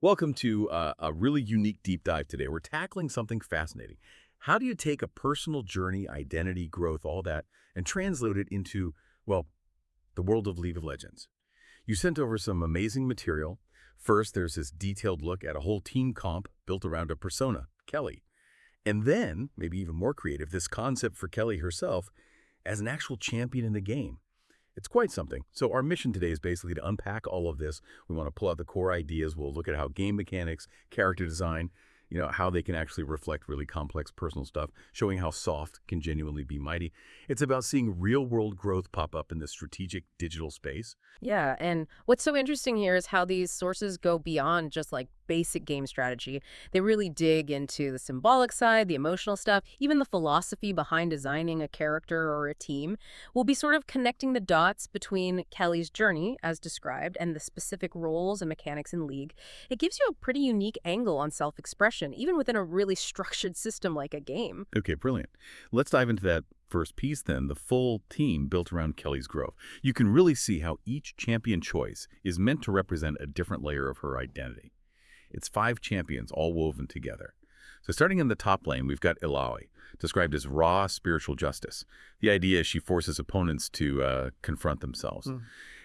Welcome to a really unique deep dive today. We're tackling something fascinating. How do you take a personal journey, identity, growth, all that, and translate it into, well, the world of League of Legends? You sent over some amazing material. First, there's this detailed look at a whole team comp built around a persona, Kelly. And then, maybe even more creative, this concept for Kelly herself as an actual champion in the game. It's quite something. So our mission today is basically to unpack all of this. We want to pull out the core ideas. We'll look at how game mechanics, character design, how they can actually reflect really complex personal stuff, showing how soft can genuinely be mighty. It's about seeing real-world growth pop up in the strategic digital space. Yeah, and what's so interesting here is how these sources go beyond just like basic game strategy. They really dig into the symbolic side, the emotional stuff, even the philosophy behind designing a character or a team. We'll be sort of connecting the dots between Kelly's journey, as described, and the specific roles and mechanics in League. It gives you a pretty unique angle on self-expression, even within a really structured system like a game. Okay, brilliant. Let's dive into that first piece then, the full team built around Kelly's growth. You can really see how each champion choice is meant to represent a different layer of her identity. It's 5 champions all woven together. So starting in the top lane, we've got Illaoi, described as raw spiritual justice. The idea is she forces opponents to confront themselves.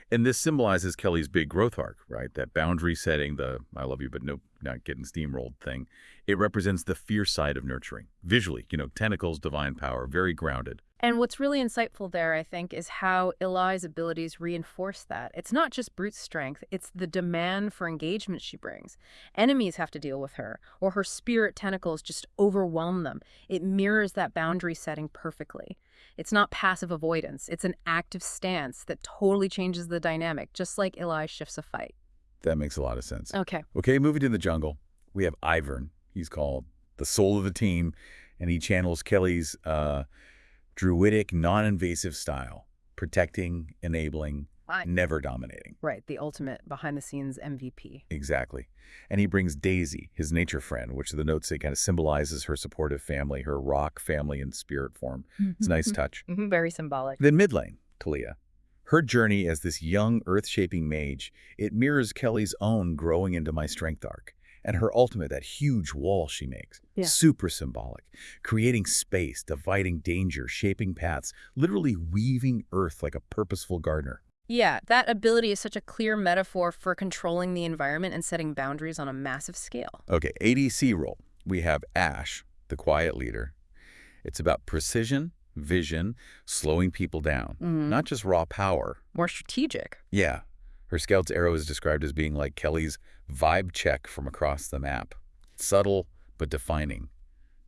And this symbolizes Kelly's big growth arc, right? That boundary setting, the I love you but no, not getting steamrolled thing. It represents the fierce side of nurturing. Visually, tentacles, divine power, very grounded. And what's really insightful there, I think, is how Illaoi's abilities reinforce that. It's not just brute strength, it's the demand for engagement she brings. Enemies have to deal with her, or her spirit tentacles just overwhelm them. It mirrors that boundary setting perfectly. It's not passive avoidance, it's an active stance that totally changes the dynamic, just like Illaoi shifts a fight. That makes a lot of sense. Okay. Okay, moving to the jungle, we have Ivern. He's called the soul of the team, and he channels Kelly's druidic, non-invasive style, protecting, enabling, never dominating. Right, the ultimate behind-the-scenes MVP. Exactly. And he brings Daisy, his nature friend, which the notes say kind of symbolizes her supportive family, her rock family in spirit form. It's a nice touch. Very symbolic. Then mid lane, Taliyah. Her journey as this young, earth-shaping mage, it mirrors Kelly's own growing into my strength arc. And her ultimate, that huge wall she makes, super symbolic, creating space, dividing danger, shaping paths, literally weaving earth like a purposeful gardener. Yeah, that ability is such a clear metaphor for controlling the environment and setting boundaries on a massive scale. Okay, ADC role. We have Ashe, the quiet leader. It's about precision, vision, slowing people down, not just raw power. More strategic. Yeah. Her scout's arrow is described as being like Kelly's vibe check from across the map. Subtle, but defining.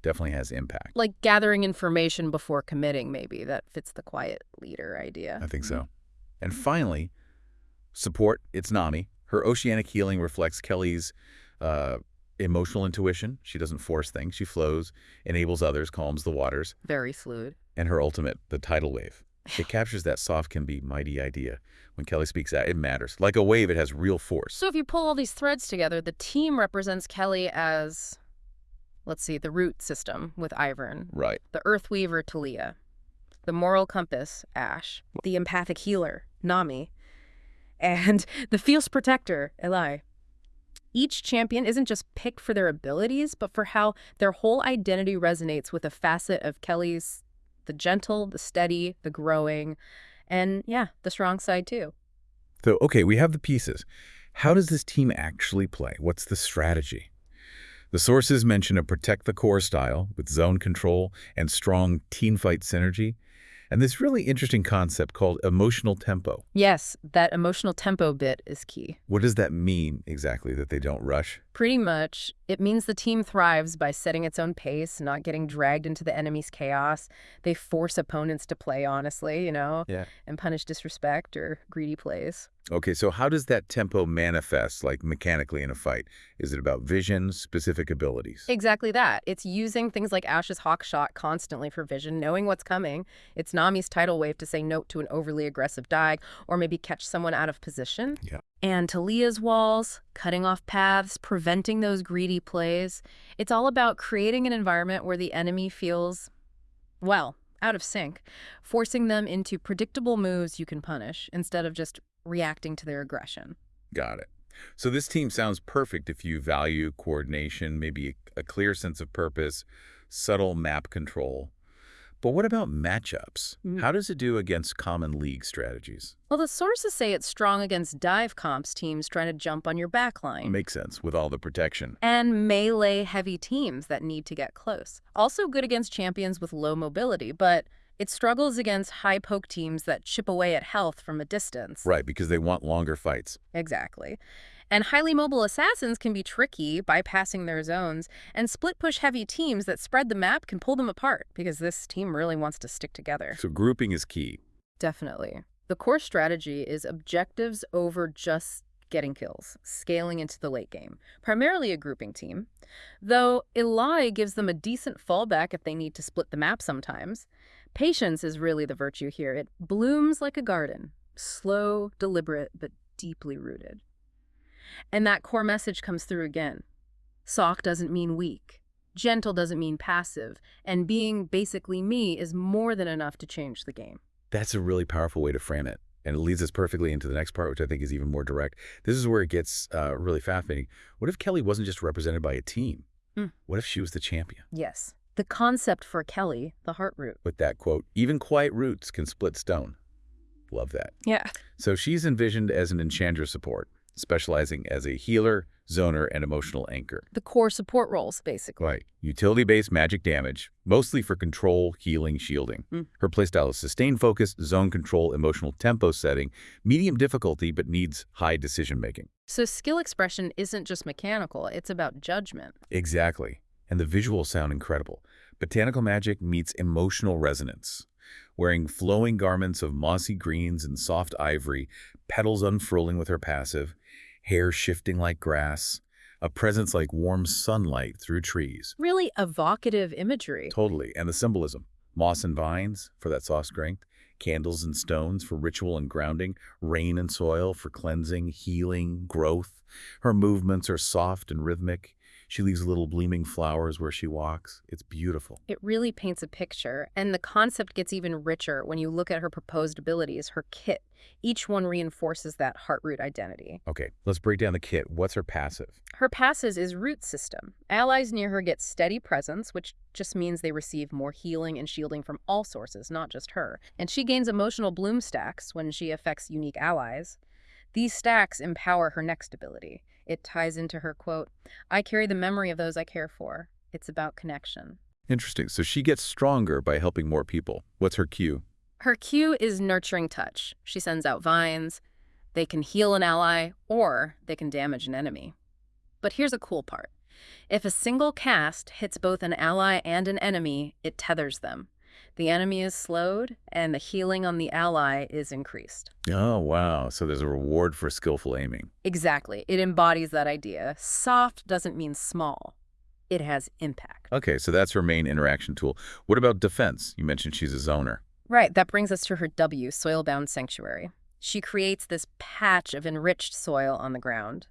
Definitely has impact. Like gathering information before committing, maybe. That fits the quiet leader idea. I think so. And finally, support, it's Nami. Her oceanic healing reflects Kelly's emotional intuition. She doesn't force things. She flows, enables others, calms the waters. Very fluid. And her ultimate, the tidal wave. It captures that soft can be mighty idea. When Kelly speaks out, it matters. Like a wave, it has real force. So if you pull all these threads together, the team represents Kelly as, let's see, the root system with Ivern. Right. The earth weaver, Taliyah. The moral compass, Ashe. The empathic healer, Nami. And the fierce protector, Illaoi. Each champion isn't just picked for their abilities, but for how their whole identity resonates with a facet of Kelly's, the gentle, the steady, the growing, and yeah, the strong side too. So, okay, we have the pieces. How does this team actually play? What's the strategy? The sources mention a protect the core style with zone control and strong teamfight synergy, and this really interesting concept called emotional tempo. Yes, that emotional tempo bit is key. What does that mean exactly, that they don't rush? Pretty much, it means the team thrives by setting its own pace, not getting dragged into the enemy's chaos. They force opponents to play honestly, and punish disrespect or greedy plays. Okay, so how does that tempo manifest, like mechanically in a fight? Is it about vision, specific abilities? Exactly that. It's using things like Ashe's hawk shot constantly for vision, knowing what's coming. It's Nami's tidal wave to say no to an overly aggressive dive, or maybe catch someone out of position. Yeah. And Taliyah's walls, cutting off paths, preventing those greedy plays. It's all about creating an environment where the enemy feels, well, out of sync, forcing them into predictable moves you can punish instead of just reacting to their aggression. Got it. So this team sounds perfect if you value coordination, maybe a clear sense of purpose, subtle map control. But what about matchups? How does it do against common league strategies? Well, the sources say it's strong against dive comps teams trying to jump on your backline. Makes sense with all the protection. And melee-heavy teams that need to get close. Also good against champions with low mobility, but it struggles against high-poke teams that chip away at health from a distance. Right, because they want longer fights. Exactly. And highly mobile assassins can be tricky, bypassing their zones, and split-push heavy teams that spread the map can pull them apart, because this team really wants to stick together. So grouping is key. Definitely. The core strategy is objectives over just getting kills, scaling into the late game. Primarily a grouping team, though Illaoi gives them a decent fallback if they need to split the map sometimes. Patience is really the virtue here. It blooms like a garden, slow, deliberate, but deeply rooted. And that core message comes through again. Soft doesn't mean weak. Gentle doesn't mean passive. And being basically me is more than enough to change the game. That's a really powerful way to frame it. And it leads us perfectly into the next part, which I think is even more direct. This is where it gets really fascinating. What if Kelly wasn't just represented by a team? What if she was the champion? Yes. The concept for Kelly, the heart root. With that quote, even quiet roots can split stone. Love that. Yeah. So she's envisioned as an enchanter support, specializing as a healer, zoner, and emotional anchor. The core support roles, basically. Right. Utility-based magic damage, mostly for control, healing, shielding. Her playstyle is sustained focus, zone control, emotional tempo setting, medium difficulty, but needs high decision-making. So skill expression isn't just mechanical, it's about judgment. Exactly. And the visuals sound incredible. Botanical magic meets emotional resonance. Wearing flowing garments of mossy greens and soft ivory, petals unfurling with her passive, hair shifting like grass, a presence like warm sunlight through trees. Really evocative imagery. Totally. And the symbolism. Moss and vines for that soft strength, candles and stones for ritual and grounding, rain and soil for cleansing, healing, growth. Her movements are soft and rhythmic. She leaves little blooming flowers where she walks. It's beautiful. It really paints a picture, and the concept gets even richer when you look at her proposed abilities, her kit. Each one reinforces that heart root identity. Okay, let's break down the kit. What's her passive? Her passive is root system. Allies near her get steady presence, which just means they receive more healing and shielding from all sources, not just her. And she gains emotional bloom stacks when she affects unique allies. These stacks empower her next ability. It ties into her quote, "I carry the memory of those I care for. It's about connection." Interesting. So she gets stronger by helping more people. What's her cue? Her cue is nurturing touch. She sends out vines. They can heal an ally, or they can damage an enemy. But here's a cool part. If a single cast hits both an ally and an enemy, it tethers them. The enemy is slowed, and the healing on the ally is increased. Oh, wow. So there's a reward for skillful aiming. Exactly. It embodies that idea. Soft doesn't mean small. It has impact. Okay, so that's her main interaction tool. What about defense? You mentioned she's a zoner. Right, that brings us to her W, Soilbound Sanctuary. She creates this patch of enriched soil on the ground.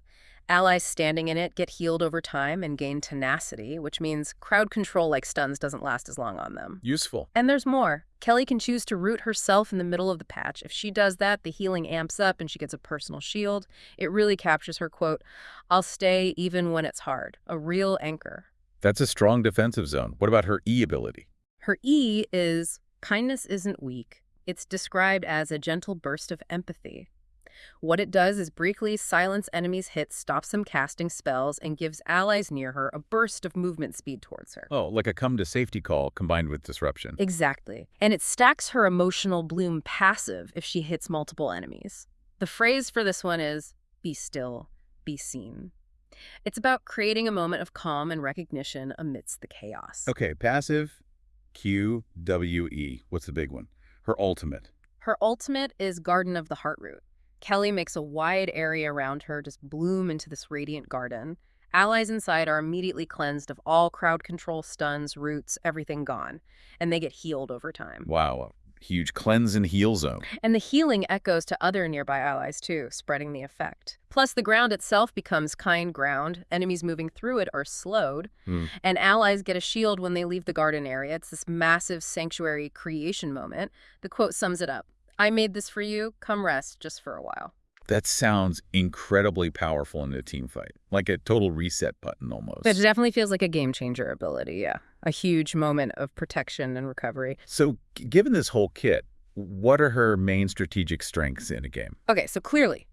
Allies standing in it get healed over time and gain tenacity, which means crowd control like stuns doesn't last as long on them. Useful. And there's more. Kelly can choose to root herself in the middle of the patch. If she does that, the healing amps up and she gets a personal shield. It really captures her quote, "I'll stay even when it's hard." A real anchor. That's a strong defensive zone. What about her E ability? Her E is kindness isn't weak. It's described as a gentle burst of empathy. What it does is briefly silence enemies' hits, stops them casting spells, and gives allies near her a burst of movement speed towards her. Oh, like a come-to-safety call combined with disruption. Exactly. And it stacks her emotional bloom passive if she hits multiple enemies. The phrase for this one is, "Be still, be seen." It's about creating a moment of calm and recognition amidst the chaos. Okay, passive, Q, W, E. What's the big one? Her ultimate. Her ultimate is Garden of the Heartroot. Kelly makes a wide area around her just bloom into this radiant garden. Allies inside are immediately cleansed of all crowd control, stuns, roots, everything gone, and they get healed over time. Wow, a huge cleanse and heal zone. And the healing echoes to other nearby allies too, spreading the effect. Plus, the ground itself becomes kind ground. Enemies moving through it are slowed, and allies get a shield when they leave the garden area. It's this massive sanctuary creation moment. The quote sums it up. "I made this for you. Come rest just for a while." That sounds incredibly powerful in a team fight, like a total reset button almost. It definitely feels like a game changer ability, yeah. A huge moment of protection and recovery. So given this whole kit, what are her main strategic strengths in a game? Okay, so clearly,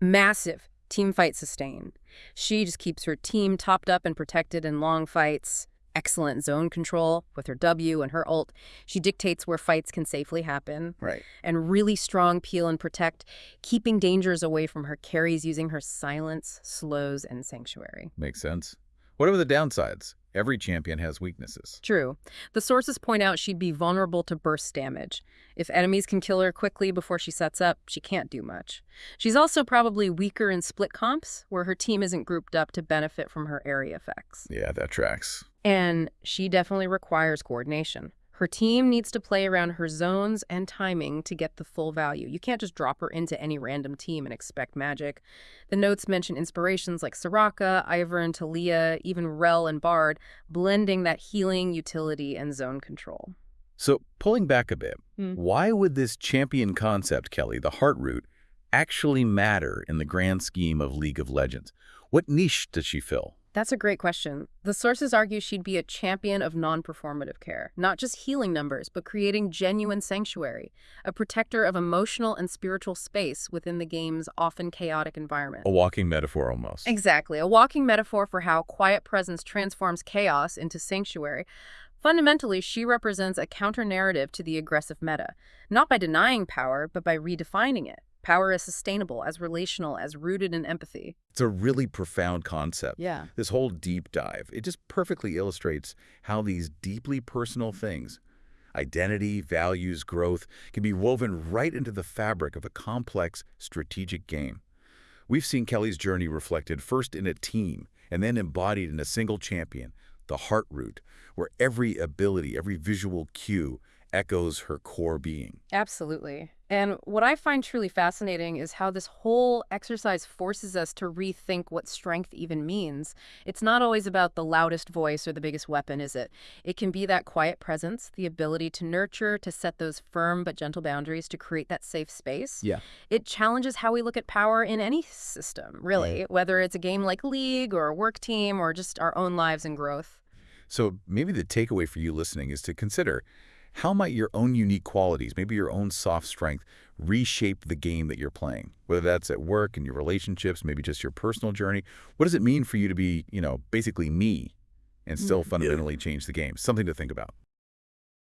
massive team fight sustain. She just keeps her team topped up and protected in long fights. Excellent zone control with her W and her ult. She dictates where fights can safely happen. Right. And really strong peel and protect, keeping dangers away from her carries using her silence, slows, and sanctuary. Makes sense. What are the downsides? Every champion has weaknesses. True. The sources point out she'd be vulnerable to burst damage. If enemies can kill her quickly before she sets up, she can't do much. She's also probably weaker in split comps, where her team isn't grouped up to benefit from her area effects. Yeah, that tracks. And she definitely requires coordination. Her team needs to play around her zones and timing to get the full value. You can't just drop her into any random team and expect magic. The notes mention inspirations like Soraka, Ivern, Taliyah, even Rel and Bard, blending that healing, utility, and zone control. So pulling back a bit, why would this champion concept, Kelly, the heart root, actually matter in the grand scheme of League of Legends? What niche does she fill? That's a great question. The sources argue she'd be a champion of non-performative care, not just healing numbers, but creating genuine sanctuary, a protector of emotional and spiritual space within the game's often chaotic environment. A walking metaphor almost. Exactly, a walking metaphor for how quiet presence transforms chaos into sanctuary. Fundamentally, she represents a counter-narrative to the aggressive meta, not by denying power, but by redefining it. Power as sustainable, as relational, as rooted in empathy. It's a really profound concept. Yeah. This whole deep dive, it just perfectly illustrates how these deeply personal things, identity, values, growth, can be woven right into the fabric of a complex, strategic game. We've seen Kelly's journey reflected first in a team and then embodied in a single champion, the heart root, where every ability, every visual cue echoes her core being. Absolutely. And what I find truly fascinating is how this whole exercise forces us to rethink what strength even means. It's not always about the loudest voice or the biggest weapon, is it? It can be that quiet presence, the ability to nurture, to set those firm but gentle boundaries, to create that safe space. Yeah. It challenges how we look at power in any system, really, whether it's a game like League or a work team or just our own lives and growth. So maybe the takeaway for you listening is to consider, how might your own unique qualities, maybe your own soft strength, reshape the game that you're playing? Whether that's at work, in your relationships, maybe just your personal journey. What does it mean for you to be, basically me and still fundamentally change the game? Something to think about.